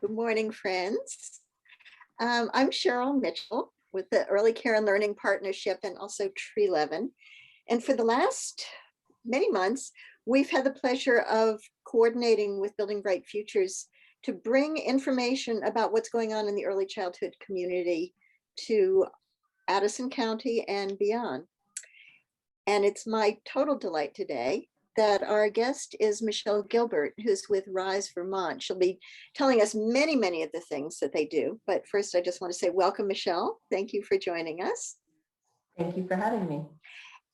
Good morning, friends. I'm Cheryl Mitchell with the Early Care and Learning Partnership and also Tree 11. And for the last many months, we've had the pleasure of coordinating with Building Bright Futures to bring information about what's going on in the early childhood community to Addison County and beyond. And it's my total delight today that our guest is Michele Gilbert, who's with Rise Vermont. She'll be telling us many of the things that they do. But first, I just want to say welcome, Michele. Thank you for joining us. Thank you for having me.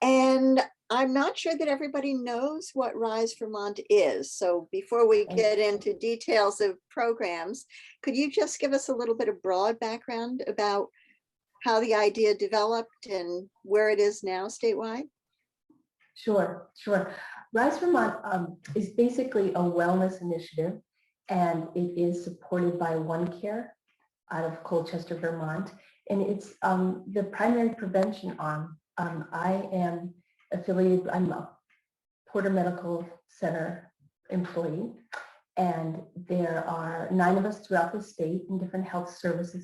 And I'm not sure that everybody knows what Rise Vermont is. So before we get into details of programs, could you just give us a little bit of broad background about how the idea developed and where it is now statewide? Sure. Rise Vermont is basically a wellness initiative, and it is supported by One Care out of Colchester, Vermont. And it's the primary prevention arm. I am affiliated, I'm a Porter Medical Center employee, and there are 9 of us throughout the state in different health service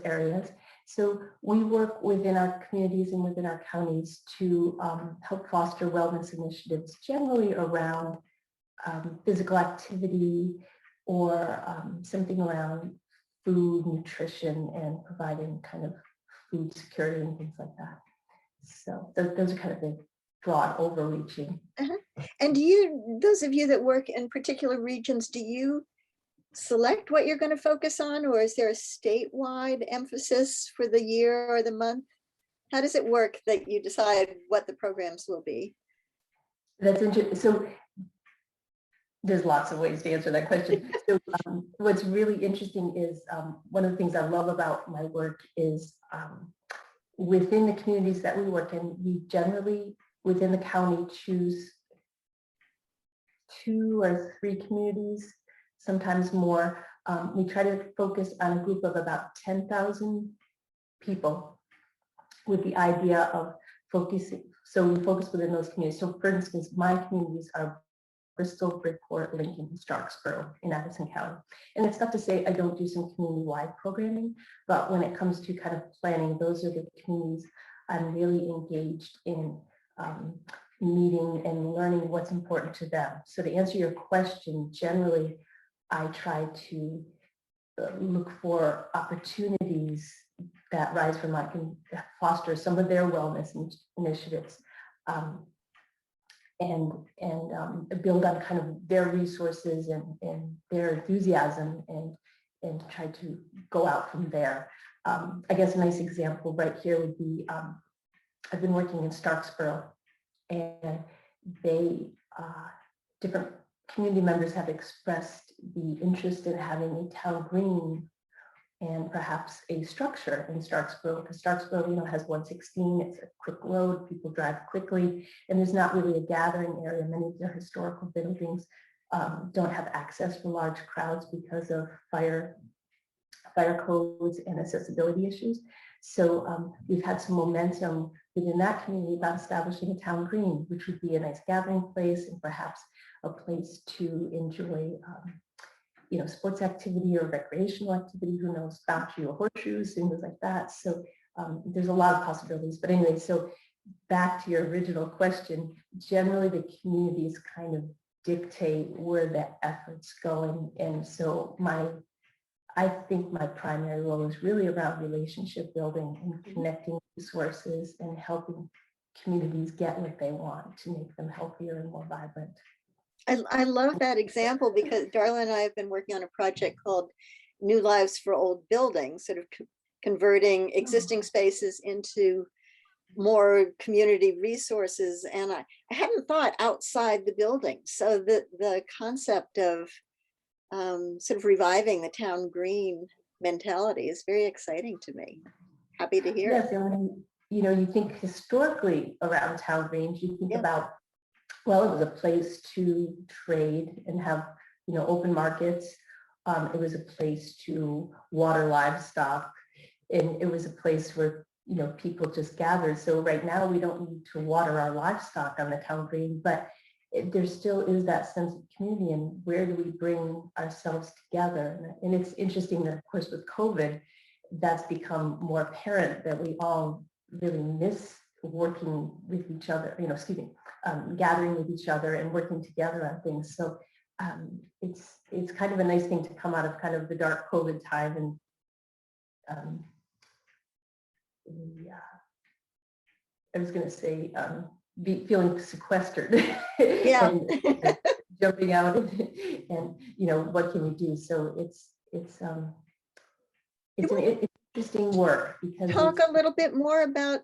areas. So we work within our communities and within our counties to help foster wellness initiatives, generally around physical activity or something around food, nutrition, and providing kind of food security and things like that. So those are kind of the broad overreaching. And do you, those of you that work in particular regions, do you select what you're going to focus on, or is there a statewide emphasis for the year or the month? How does it work that you decide what the programs will be? That's interesting. So there's lots of ways to answer that question. So what's really interesting is one of the things I love about my work is within the communities that we work in, we generally within the county choose 2 or 3 communities, sometimes more. We try to focus on a group of about 10,000 people with the idea of focusing. So we focus within those communities. So for instance, my communities are Bristol, Bridport, Lincoln, and Starksboro in Addison County. And it's not to say I don't do some community-wide programming, but when it comes to kind of planning, those are the communities I'm really engaged in meeting and learning what's important to them. So to answer your question, generally, I try to look for opportunities that Rise Vermont can foster some of their wellness initiatives and build on kind of their resources and their enthusiasm and try to go out from there. I guess a nice example right here would be, I've been working in Starksboro, and they, different community members have expressed the interest in having a town green and perhaps a structure in Starksboro, because Starksboro, has 116, it's a quick road, people drive quickly, and there's not really a gathering area. Many of their historical buildings don't have access for large crowds because of fire codes and accessibility issues. So we've had some momentum within that community about establishing a town green, which would be a nice gathering place and perhaps a place to enjoy sports activity or recreational activity, who knows, bocce or horseshoes, things like that. So there's a lot of possibilities. But anyway, so back to your original question, generally the communities kind of dictate where the effort's going. And so I think my primary role is really around relationship building and connecting resources and helping communities get what they want to make them healthier and more vibrant. I love that example because Darla and I have been working on a project called New Lives for Old Buildings, sort of converting existing spaces into more community resources. And I hadn't thought outside the building. So the concept of sort of reviving the town green mentality is very exciting to me. Happy to hear. Yes, and you think historically around town greens, you think about, well, it was a place to trade and have, open markets. It was a place to water livestock, and it was a place where, people just gathered. So right now we don't need to water our livestock on the town green, but there still is that sense of community, and where do we bring ourselves together? And it's interesting that, of course, with COVID, that's become more apparent that we all really miss working with each other, gathering with each other and working together on things. So it's kind of a nice thing to come out of kind of the dark COVID time, and I was going to say feeling sequestered Yeah. and jumping out and what can we do? So it's an interesting work, because Talk a little bit more about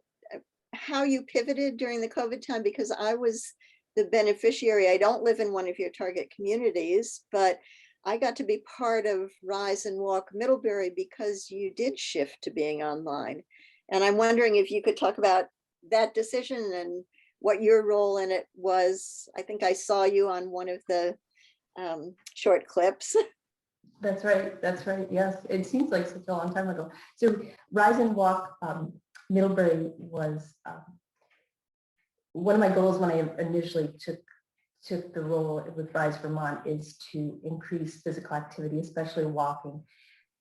how you pivoted during the COVID time, because I was the beneficiary. I don't live in one of your target communities, but I got to be part of Rise and Walk Middlebury because you did shift to being online. And I'm wondering if you could talk about that decision and what your role in it was. I think I saw you on one of the short clips. That's right. That's right. Yes. It seems like such a long time ago. So Rise and Walk Middlebury was one of my goals when I initially took the role with Rise Vermont, is to increase physical activity, especially walking.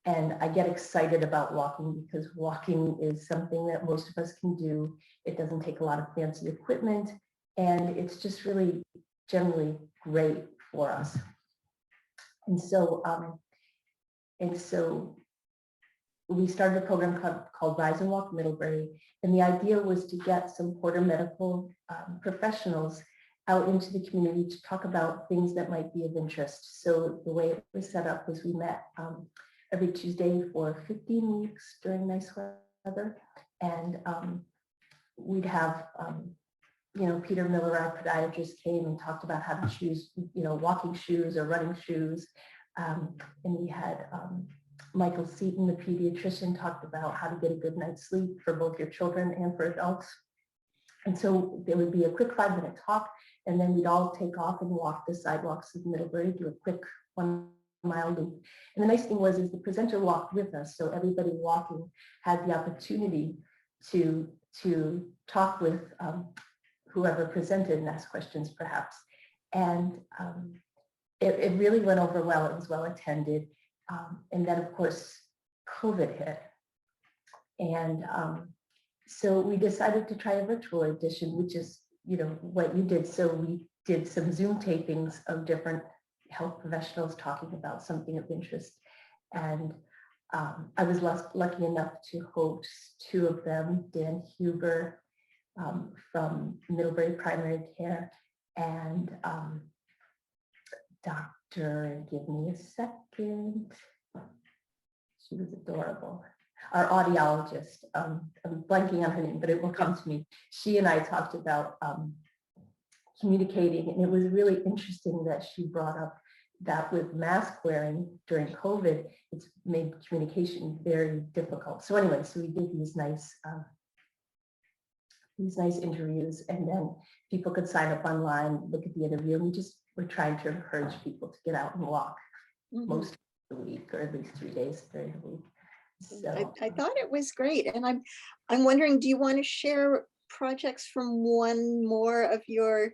And I get excited about walking because walking is something that most of us can do. It doesn't take a lot of fancy equipment, and it's just really generally great for us. And so we started a program called Rise and Walk Middlebury, and the idea was to get some Porter medical professionals out into the community to talk about things that might be of interest. So the way it was set up was we met every Tuesday for 15 weeks during nice weather, and we'd have Peter Miller, our podiatrist, came and talked about how to choose walking shoes or running shoes, and we had Michael Seaton, the pediatrician, talked about how to get a good night's sleep for both your children and for adults. And so there would be a quick 5-minute talk, and then we'd all take off and walk the sidewalks of Middlebury, do a quick 1-mile loop. And the nice thing was the presenter walked with us, so everybody walking had the opportunity to talk with whoever presented and ask questions perhaps. And it really went over well. It was well attended. And then of course, COVID hit. And so we decided to try a virtual edition, which is, what you did. So we did some Zoom tapings of different health professionals talking about something of interest. And I was lucky enough to host 2 of them, Dan Huber from Middlebury Primary Care, and give me a second, she was adorable, our audiologist, I'm blanking on her name, but it will come to me. She and I talked about communicating, and it was really interesting that she brought up that with mask wearing during COVID, it's made communication very difficult. So anyway, so we did these nice interviews, and then people could sign up online, look at the interview, and we just were trying to encourage people to get out and walk most of the week, or at least 3 days during the week. So I thought it was great, and I'm wondering, do you want to share projects from one more of your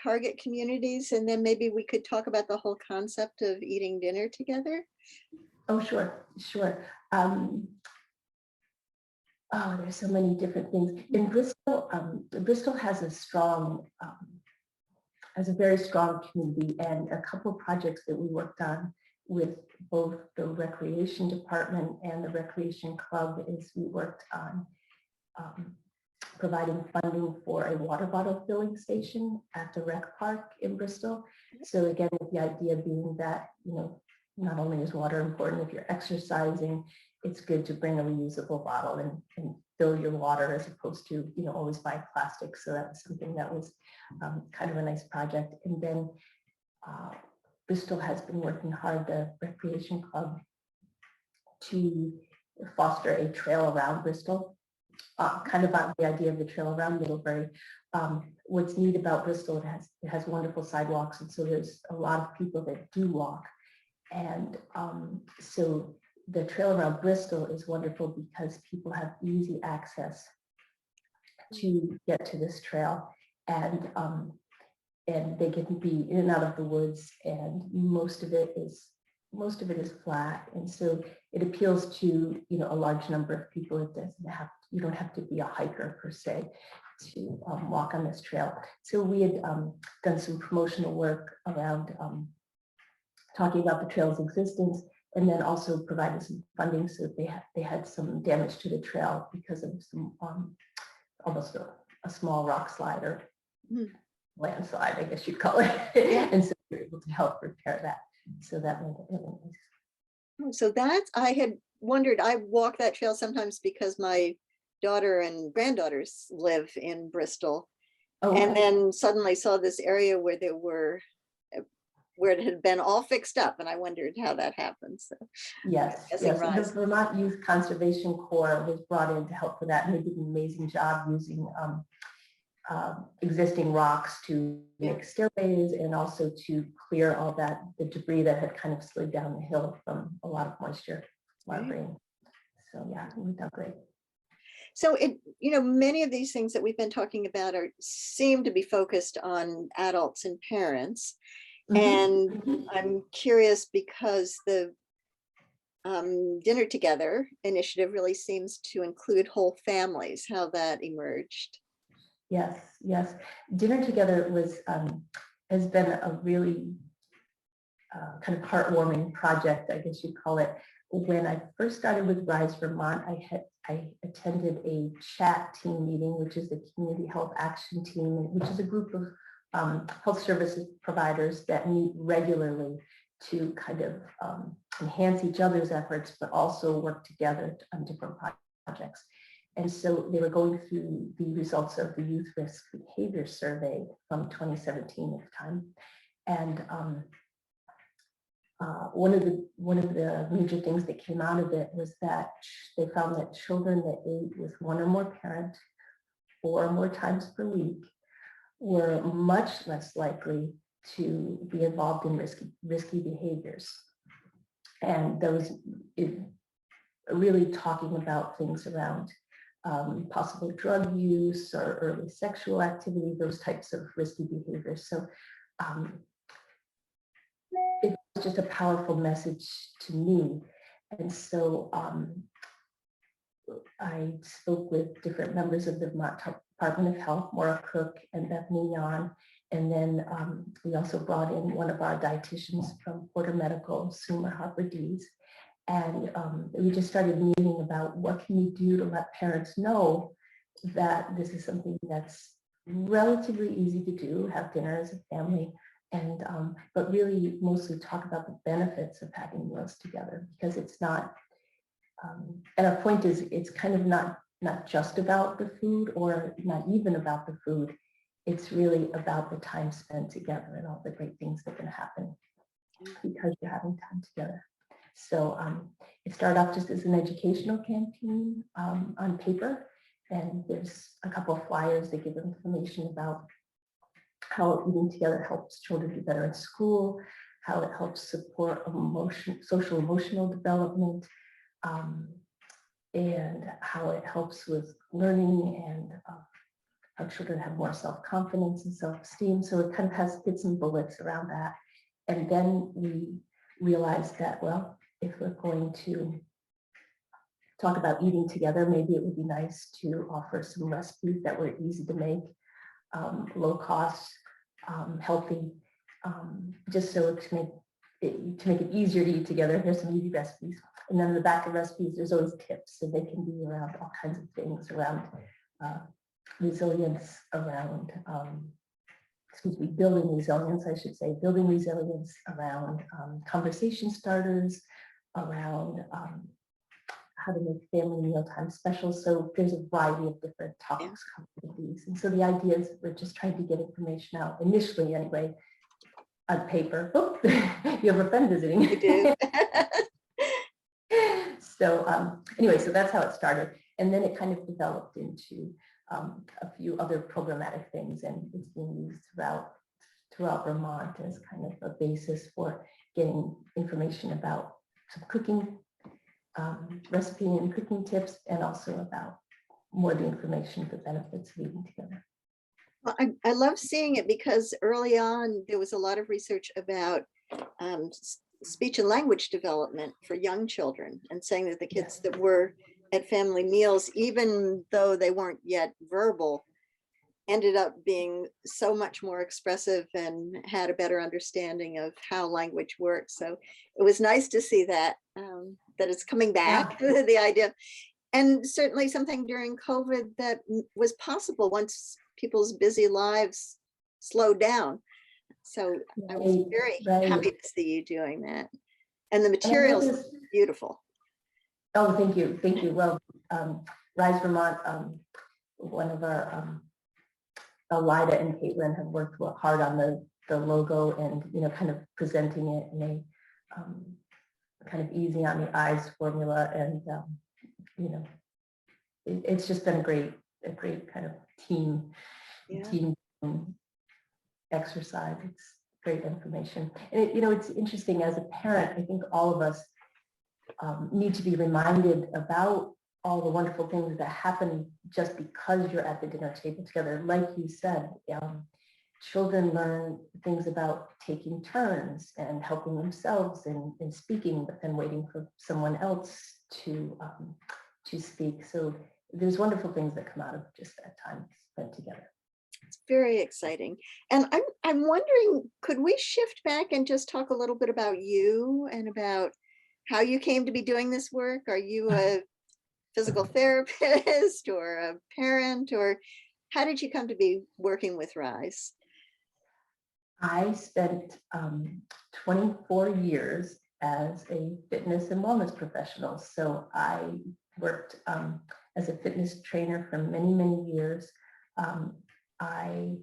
target communities, and then maybe we could talk about the whole concept of eating dinner together? Oh, sure. Oh, there's so many different things in Bristol. Bristol has a very strong community, and a couple of projects that we worked on with both the recreation department and the recreation club is we worked on providing funding for a water bottle filling station at the rec park in Bristol. So again, with the idea being that, not only is water important if you're exercising, it's good to bring a reusable bottle and fill your water as opposed to, always buy plastic. So that was something that was kind of a nice project. And then Bristol has been working hard, the recreation club, to foster a trail around Bristol, kind of about the idea of the trail around Middlebury. What's neat about Bristol, it has wonderful sidewalks, and so there's a lot of people that do walk. And so the trail around Bristol is wonderful because people have easy access to get to this trail. And and they can be in and out of the woods, and most of it is flat, and so it appeals to a large number of people. It doesn't have you don't have to be a hiker per se to walk on this trail. So we had done some promotional work around talking about the trail's existence, and then also provided some funding. So they had some damage to the trail because of some almost a small rock slide or landslide, I guess you'd call it. Yeah. And so we were able to help repair that. So that went nice. So that's, I had wondered, I walk that trail sometimes because my daughter and granddaughters live in Bristol. Oh, And okay. then suddenly saw this area where where it had been all fixed up, and I wondered how that happened. So Yes, guessing yes. The Rise. Vermont Youth Conservation Corps was brought in to help with that, and they did an amazing job using existing rocks to make stairways and also to clear all the debris that had kind of slid down the hill from a lot of moisture, a lot of rain. So yeah, we done great. So many of these things that we've been talking about seem to be focused on adults and parents. And I'm curious because the Dinner Together initiative really seems to include whole families, how that emerged. Yes, yes. Dinner Together has been a really kind of heartwarming project, I guess you'd call it. When I first started with Rise Vermont, I attended a chat team meeting, which is the Community Health Action Team, which is a group of health services providers that meet regularly to kind of enhance each other's efforts, but also work together on different projects. And so they were going through the results of the Youth Risk Behavior Survey from 2017 at the time. And one of the major things that came out of it was that they found that children that ate with one or more parents 4 or more times per week were much less likely to be involved in risky behaviors. And those really talking about things around possible drug use or early sexual activity, those types of risky behaviors. So it was just a powerful message to me. And so I spoke with different members of the Vermont Department of Health, Maura Cook and Bethany Yan. And then we also brought in one of our dietitians from Porter Medical, Summer Harper-Dees. And we just started meeting about what can we do to let parents know that this is something that's relatively easy to do, have dinner as a family, and but really mostly talk about the benefits of having meals together, because it's not, and our point is it's kind of not just about the food or not even about the food. It's really about the time spent together and all the great things that can happen because you're having time together. So it started off just as an educational campaign on paper, and there's a couple of flyers that give information about how eating together helps children do better in school, how it helps support social emotional development, and how it helps with learning and how children have more self-confidence and self-esteem. So it kind of has hits and bullets around that. And then we realized that, well, if we're going to talk about eating together, maybe it would be nice to offer some recipes that were easy to make, low cost, healthy, just so to make it easier to eat together. Here's some easy recipes. And then in the back of recipes, there's always tips, so they can be around all kinds of things around resilience, around building resilience, I should say, building resilience around conversation starters, around how to make family mealtime special. So there's a variety of different topics covered in these. And so the idea is we're just trying to get information out initially anyway, on paper. Oh, you have a friend visiting. You do. So anyway, so that's how it started. And then it kind of developed into a few other programmatic things, and it's being used throughout Vermont as kind of a basis for getting information about some cooking recipe and cooking tips, and also about more of the information, the benefits of eating together. Well, I love seeing it because early on, there was a lot of research about speech and language development for young children, and saying that the kids Yes. that were at family meals, even though they weren't yet verbal, ended up being so much more expressive and had a better understanding of how language works. So it was nice to see that, that it's coming back, Yeah. the idea. And certainly something during COVID that was possible once people's busy lives slowed down. So I was Right, very right. happy to see you doing that. And the And I know materials look this, beautiful. oh, thank you, thank you. Well, Rise Vermont, one of our, Elida and Caitlin have worked hard on the logo and, kind of presenting it in a kind of easy on the eyes formula. And, you know, it's just been a great kind of team Yeah. exercise. It's great information. And it's interesting as a parent, I think all of us need to be reminded about all the wonderful things that happen just because you're at the dinner table together. Like you said, children learn things about taking turns and helping themselves in speaking, but then waiting for someone else to speak. So there's wonderful things that come out of just that time spent together. It's very exciting. And I'm wondering, could we shift back and just talk a little bit about you and about how you came to be doing this work? Are you a physical therapist or a parent, or how did you come to be working with Rise? I spent 24 years as a fitness and wellness professional. So I worked as a fitness trainer for many, many years. I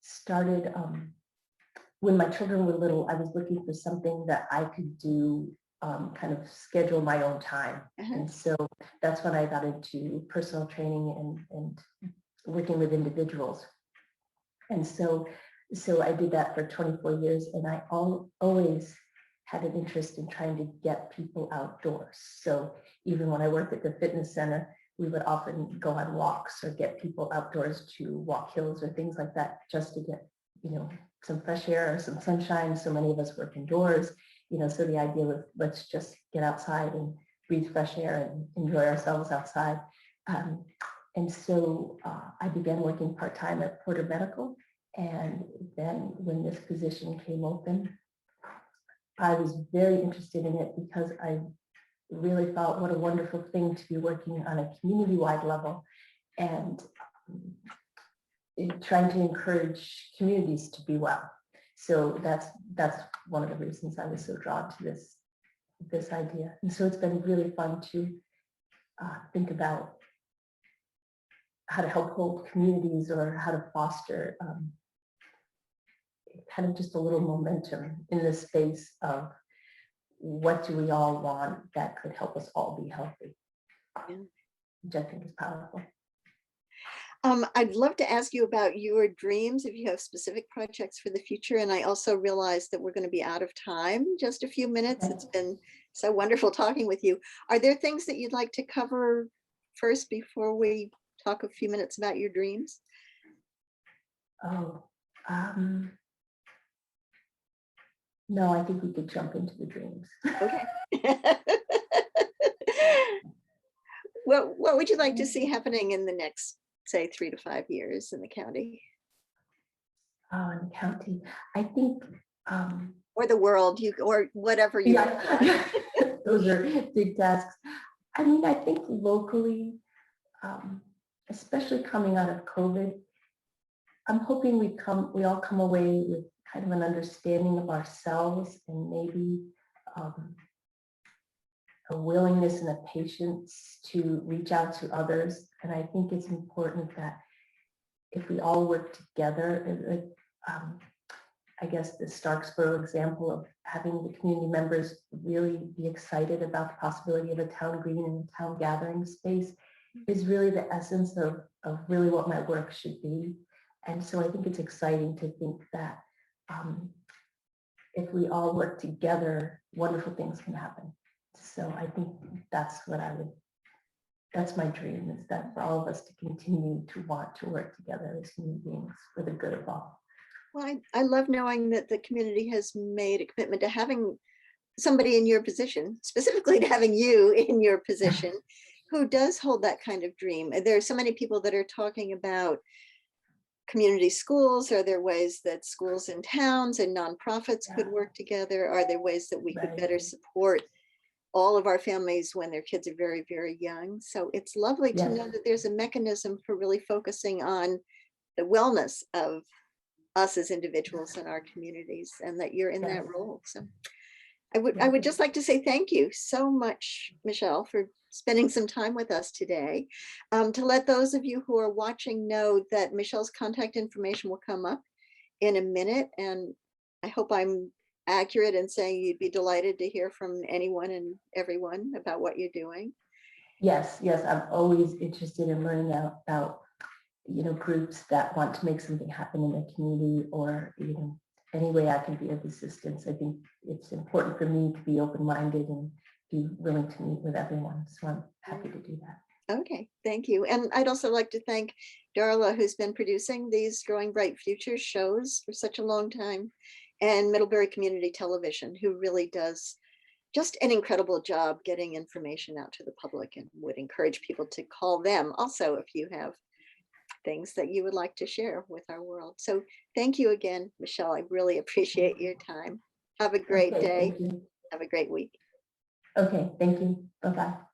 started when my children were little. I was looking for something that I could do, kind of schedule my own time. And so that's when I got into personal training and working with individuals. And so I did that for 24 years, and I always had an interest in trying to get people outdoors. So even when I worked at the fitness center, we would often go on walks or get people outdoors to walk hills or things like that, just to get, some fresh air or some sunshine. So many of us work indoors, so the idea was, let's just get outside and breathe fresh air and enjoy ourselves outside. And so I began working part-time at Porter Medical. And then when this position came open, I was very interested in it because I really felt what a wonderful thing to be working on a community-wide level and trying to encourage communities to be well. So that's one of the reasons I was so drawn to this idea. And so it's been really fun to think about how to help whole communities or how to foster kind of just a little momentum in the space of what do we all want that could help us all be healthy, Yeah. which I think is powerful. I'd love to ask you about your dreams, if you have specific projects for the future. And I also realize that we're going to be out of time, just a few minutes. Okay. It's been so wonderful talking with you. Are there things that you'd like to cover first before we talk a few minutes about your dreams? Oh, no, I think we could jump into the dreams. Okay. What would you like to see happening in the next, say, 3 to 5 years in the county? Oh, in the county, I think, Or the world, or whatever you want. yeah, those are big tasks. I mean, I think locally, especially coming out of COVID, I'm hoping we all come away with kind of an understanding of ourselves and maybe a willingness and a patience to reach out to others. And I think it's important that if we all work together, I guess the Starksboro example of having the community members really be excited about the possibility of a town green and a town gathering space is really the essence of really what my work should be. And so I think it's exciting to think that if we all work together, wonderful things can happen. So I think that's what I would that's my dream, is that for all of us to continue to want to work together as human beings for the good of all. Well, I love knowing that the community has made a commitment to having somebody in your position, specifically to having you in your position, who does hold that kind of dream. There are so many people that are talking about community schools. Are there ways that schools in towns and nonprofits could Yeah. work together? Are there ways that we could Right. better support all of our families when their kids are very, very young? So it's lovely to Yes. know that there's a mechanism for really focusing on the wellness of us as individuals in our communities, and that you're in Yes. that role. So I would just like to say thank you so much, Michele, for spending some time with us today. To let those of you who are watching know that Michele's contact information will come up in a minute, and I hope I'm accurate in saying you'd be delighted to hear from anyone and everyone about what you're doing. Yes, yes, I'm always interested in learning about, groups that want to make something happen in the community, or, any way I can be of assistance. I think it's important for me to be open-minded and be willing to meet with everyone. So I'm happy to do that. Okay, thank you. And I'd also like to thank Darla, who's been producing these Growing Bright Futures shows for such a long time, and Middlebury Community Television, who really does just an incredible job getting information out to the public, and would encourage people to call them also if you have things that you would like to share with our world. So thank you again, Michele. I really appreciate your time. Have a great Okay, day. thank you. Have a great week. Okay, thank you. Bye-bye.